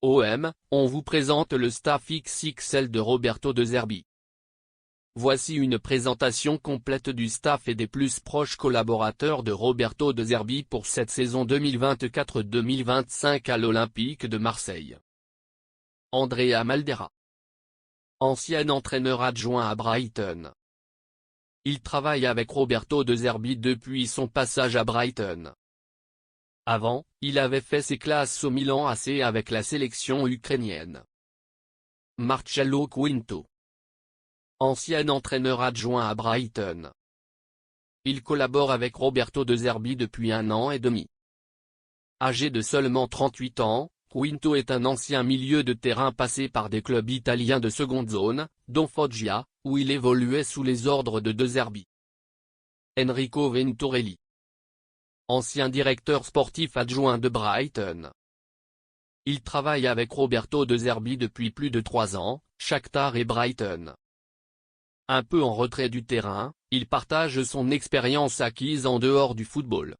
OM, on vous présente le staff XXL de Roberto De Zerbi. Voici une présentation complète du staff et des plus proches collaborateurs de Roberto De Zerbi pour cette saison 2024-2025 à l'Olympique de Marseille. Andrea Maldera. Ancien entraîneur adjoint à Brighton. Il travaille avec Roberto De Zerbi depuis son passage à Brighton. Avant, il avait fait ses classes au Milan AC avec la sélection ukrainienne. Marcello Quinto. Ancien entraîneur adjoint à Brighton. Il collabore avec Roberto De Zerbi depuis 1 an et demi. Âgé de seulement 38 ans, Quinto est un ancien milieu de terrain passé par des clubs italiens de seconde zone, dont Foggia, où il évoluait sous les ordres de De Zerbi. Enrico Venturelli. Ancien directeur sportif adjoint de Brighton. Il travaille avec Roberto De Zerbi depuis plus de 3 ans, Shakhtar et Brighton. Un peu en retrait du terrain, il partage son expérience acquise en dehors du football.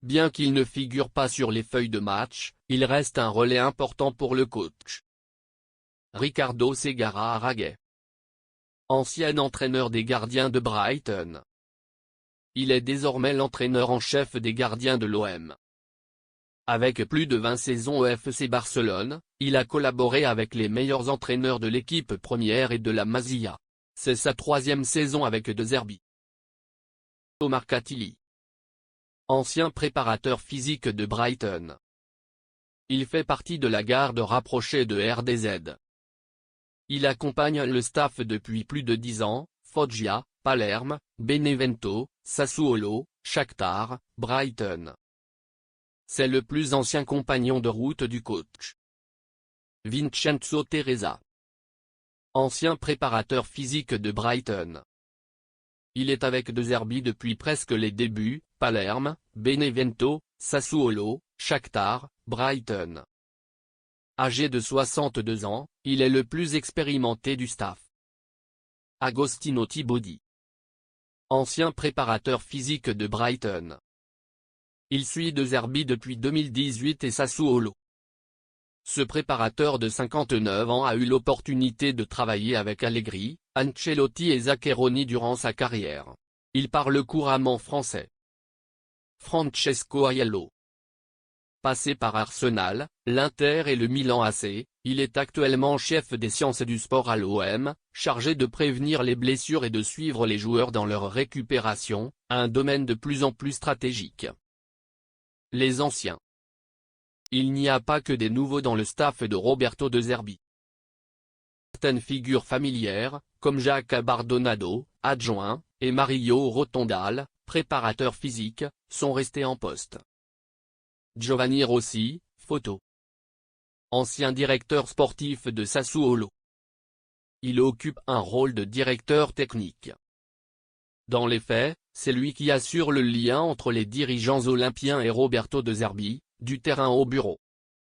Bien qu'il ne figure pas sur les feuilles de match, il reste un relais important pour le coach. Ricardo Segarra Arraguet. Ancien entraîneur des gardiens de Brighton. Il est désormais l'entraîneur en chef des gardiens de l'OM. Avec plus de 20 saisons au FC Barcelone, il a collaboré avec les meilleurs entraîneurs de l'équipe première et de la Masia. C'est sa 3e saison avec De Zerbi. Omar Katili. Ancien préparateur physique de Brighton. Il fait partie de la garde rapprochée de RDZ. Il accompagne le staff depuis plus de 10 ans, Foggia, Palerme, Benevento, Sassuolo, Shakhtar, Brighton. C'est le plus ancien compagnon de route du coach. Vincenzo Teresa. Ancien préparateur physique de Brighton. Il est avec De Zerbi depuis presque les débuts, Palerme, Benevento, Sassuolo, Shakhtar, Brighton. Âgé de 62 ans, il est le plus expérimenté du staff. Agostino Thibaudy. Ancien préparateur physique de Brighton. Il suit De Zerbi depuis 2018 et Sassuolo. Ce préparateur de 59 ans a eu l'opportunité de travailler avec Allegri, Ancelotti et Zaccheroni durant sa carrière. Il parle couramment français. Francesco Aiello. Passé par Arsenal, l'Inter et le Milan AC, il est actuellement chef des sciences du sport à l'OM, chargé de prévenir les blessures et de suivre les joueurs dans leur récupération, un domaine de plus en plus stratégique. Les anciens. Il n'y a pas que des nouveaux dans le staff de Roberto De Zerbi. Certaines figures familières, comme Jacques Bardonado, adjoint, et Mario Rotondal, préparateur physique, sont restés en poste. Giovanni Rossi, photo. Ancien directeur sportif de Sassuolo. Il occupe un rôle de directeur technique. Dans les faits, c'est lui qui assure le lien entre les dirigeants olympiens et Roberto De Zerbi, du terrain au bureau.